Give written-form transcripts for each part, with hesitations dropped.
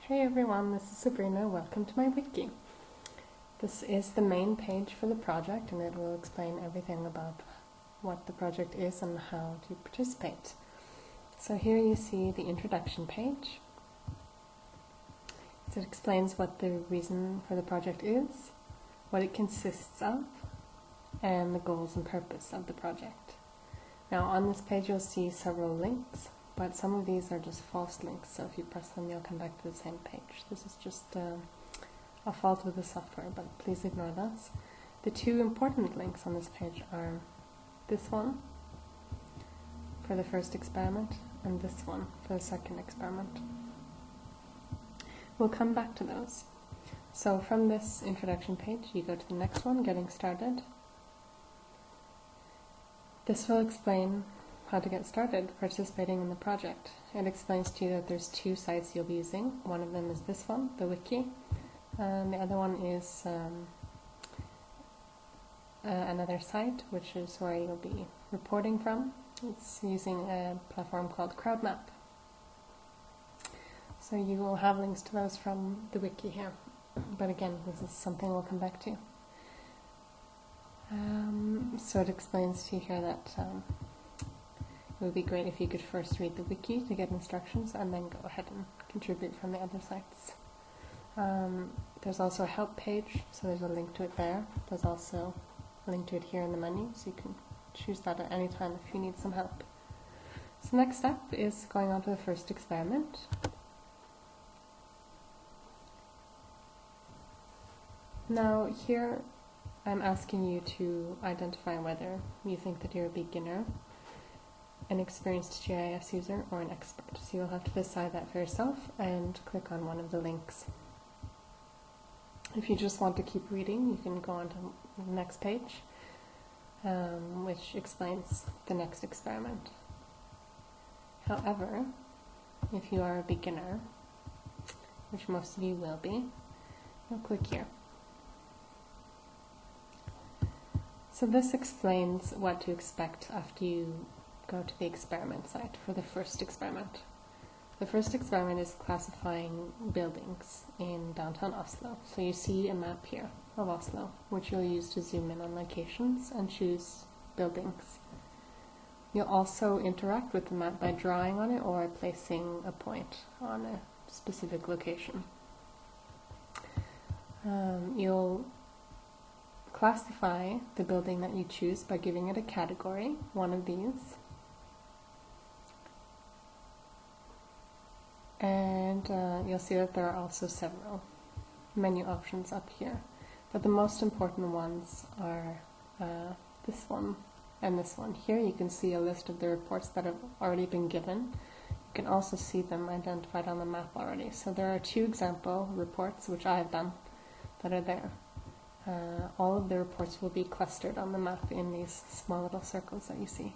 Hey everyone, this is Sabrina. Welcome to my wiki. This is the main page for the project and it will explain everything about what the project is and how to participate. So here you see the introduction page. So it explains what the reason for the project is, what it consists of, and the goals and purpose of the project. Now on this page you'll see several links, but some of these are just false links, so if you press them you'll come back to the same page. This is just a fault with the software, but please ignore this. The two important links on this page are this one for the first experiment and this one for the second experiment. We'll come back to those. So from this introduction page you go to the next one, Getting Started. This will explain how to get started participating in the project. It explains to you that there's two sites you'll be using. One of them is this one, the Wiki, and the other one is another site, which is where you'll be reporting from. It's using a platform called CrowdMap. So you will have links to those from the Wiki here. But again, this is something we'll come back to. So it explains to you here that it would be great if you could first read the wiki to get instructions and then go ahead and contribute from the other sites. There's also a help page, so there's a link to it there. There's also a link to it here in the menu, so you can choose that at any time if you need some help. So next step is going on to the first experiment. Now here I'm asking you to identify whether you think that you're a beginner, an experienced GIS user, or an expert. So you'll have to decide that for yourself and click on one of the links. If you just want to keep reading, you can go on to the next page, which explains the next experiment. However, if you are a beginner, which most of you will be, you'll click here. So this explains what to expect after you go to the experiment site for the first experiment. The first experiment is classifying buildings in downtown Oslo. So you see a map here of Oslo, which you'll use to zoom in on locations and choose buildings. You'll also interact with the map by drawing on it or placing a point on a specific location. You'll classify the building that you choose by giving it a category, one of these. And you'll see that there are also several menu options up here. But the most important ones are this one and this one. Here you can see a list of the reports that have already been given. You can also see them identified on the map already. So there are two example reports, which I have done, that are there. All of the reports will be clustered on the map in these small little circles that you see.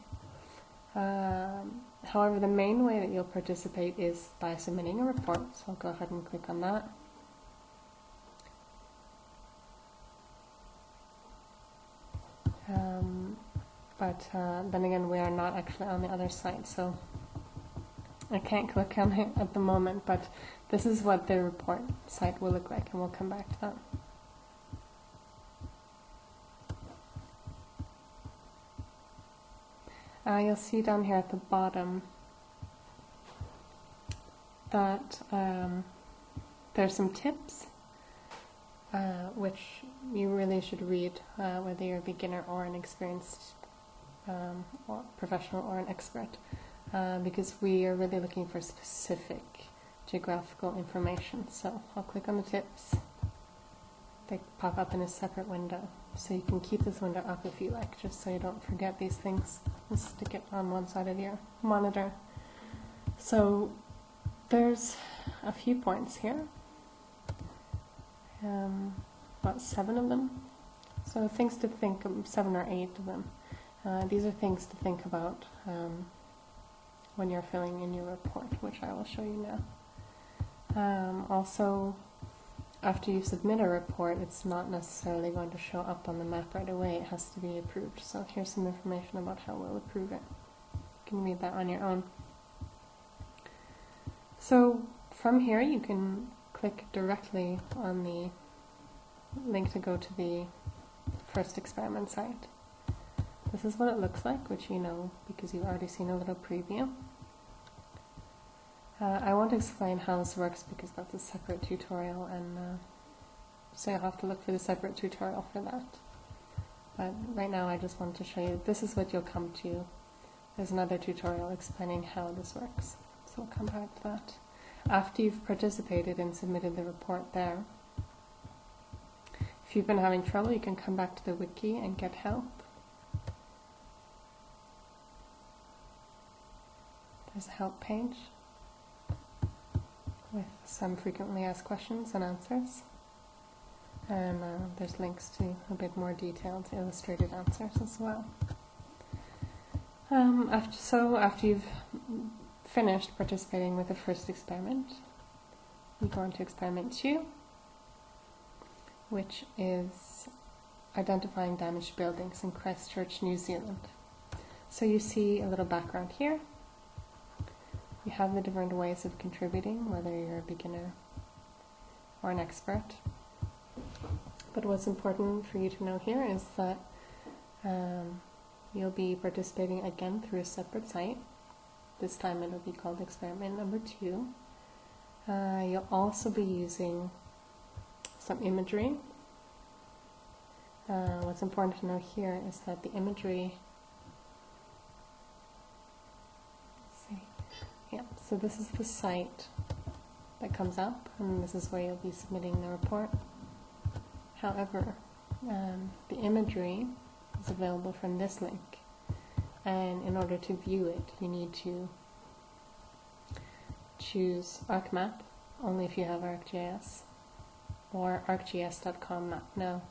However, the main way that you'll participate is by submitting a report, so I'll go ahead and click on that. But then again, we are not actually on the other side, so I can't click on it at the moment, but this is what the report site will look like, and we'll come back to that. You'll see down here at the bottom that there's some tips which you really should read, whether you're a beginner or an experienced or professional or an expert, because we are really looking for specific geographical information. So I'll click on the tips. They pop up in a separate window, so you can keep this window up if you like, just so you don't forget these things. Just stick it on one side of your monitor. So there's a few points here, about 7 of them. So things to think of, 7 or 8 of them. These are things to think about when you're filling in your report, which I will show you now. Also, after you submit a report, it's not necessarily going to show up on the map right away. It has to be approved. So here's some information about how we'll approve it. You can read that on your own. So from here you can click directly on the link to go to the first experiment site. This is what it looks like, which you know because you've already seen a little preview. I won't explain how this works because that's a separate tutorial, and so you'll have to look for the separate tutorial for that. But right now I just want to show you, this is what you'll come to. There's another tutorial explaining how this works, so we'll come back to that. After you've participated and submitted the report there, if you've been having trouble, you can come back to the wiki and get help. There's a help page with some frequently asked questions and answers. And there's links to a bit more detailed illustrated answers as well. After you've finished participating with the first experiment, you go on to experiment 2, which is identifying damaged buildings in Christchurch, New Zealand. So you see a little background here. You have the different ways of contributing, whether you're a beginner or an expert. But what's important for you to know here is that you'll be participating again through a separate site. This time it'll be called experiment number 2. You'll also be using some imagery. What's important to know here is that the imagery, so this is the site that comes up, and this is where you'll be submitting the report. However, the imagery is available from this link, and in order to view it, you need to choose ArcMap, only if you have ArcGIS, or ArcGIS.com map. Now,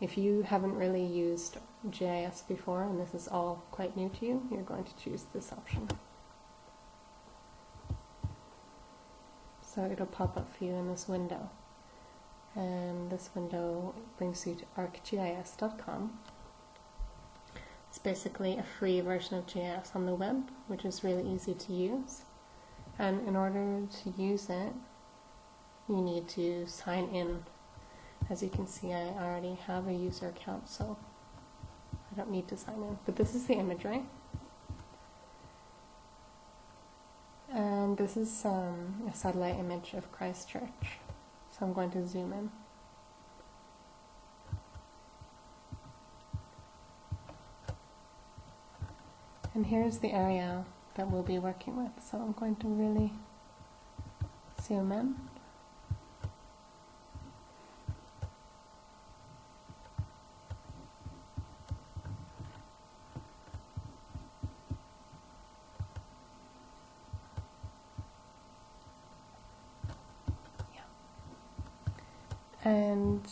if you haven't really used GIS before, and this is all quite new to you, you're going to choose this option. So it'll pop up for you in this window. And this window brings you to arcgis.com. It's basically a free version of GIS on the web, which is really easy to use. And in order to use it, you need to sign in. As you can see, I already have a user account, so I don't need to sign in. But this is the imagery. And this is a satellite image of Christchurch. So I'm going to zoom in. And here's the area that we'll be working with. So I'm going to really zoom in. And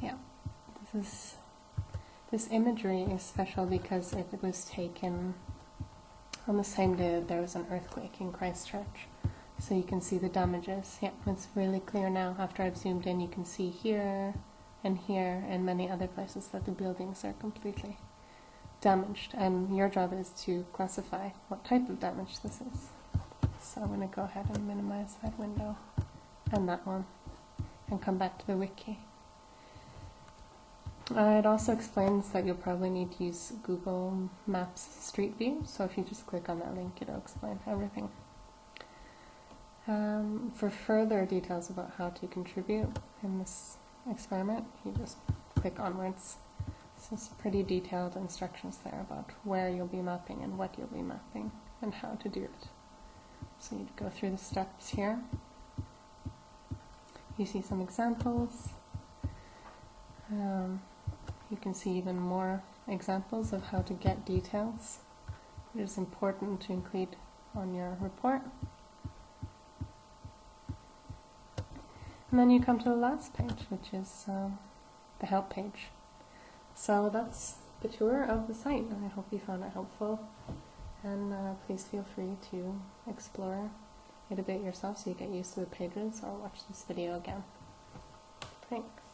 yeah, this imagery is special because it was taken on the same day that there was an earthquake in Christchurch. So you can see the damages. Yeah, it's really clear now. After I've zoomed in, you can see here and many other places that the buildings are completely damaged. And your job is to classify what type of damage this is. So I'm going to go ahead and minimize that window and that one and come back to the wiki. It also explains that you'll probably need to use Google Maps Street View, so if you just click on that link, it'll explain everything. For further details about how to contribute in this experiment, you just click onwards. So it's pretty detailed instructions there about where you'll be mapping and what you'll be mapping and how to do it. So you go through the steps here. You see some examples. You can see even more examples of how to get details. It is important to include on your report. And then you come to the last page, which is the help page. So that's the tour of the site, and I hope you found it helpful. And please feel free to explore it a bit yourself so you get used to the pages or watch this video again. Thanks.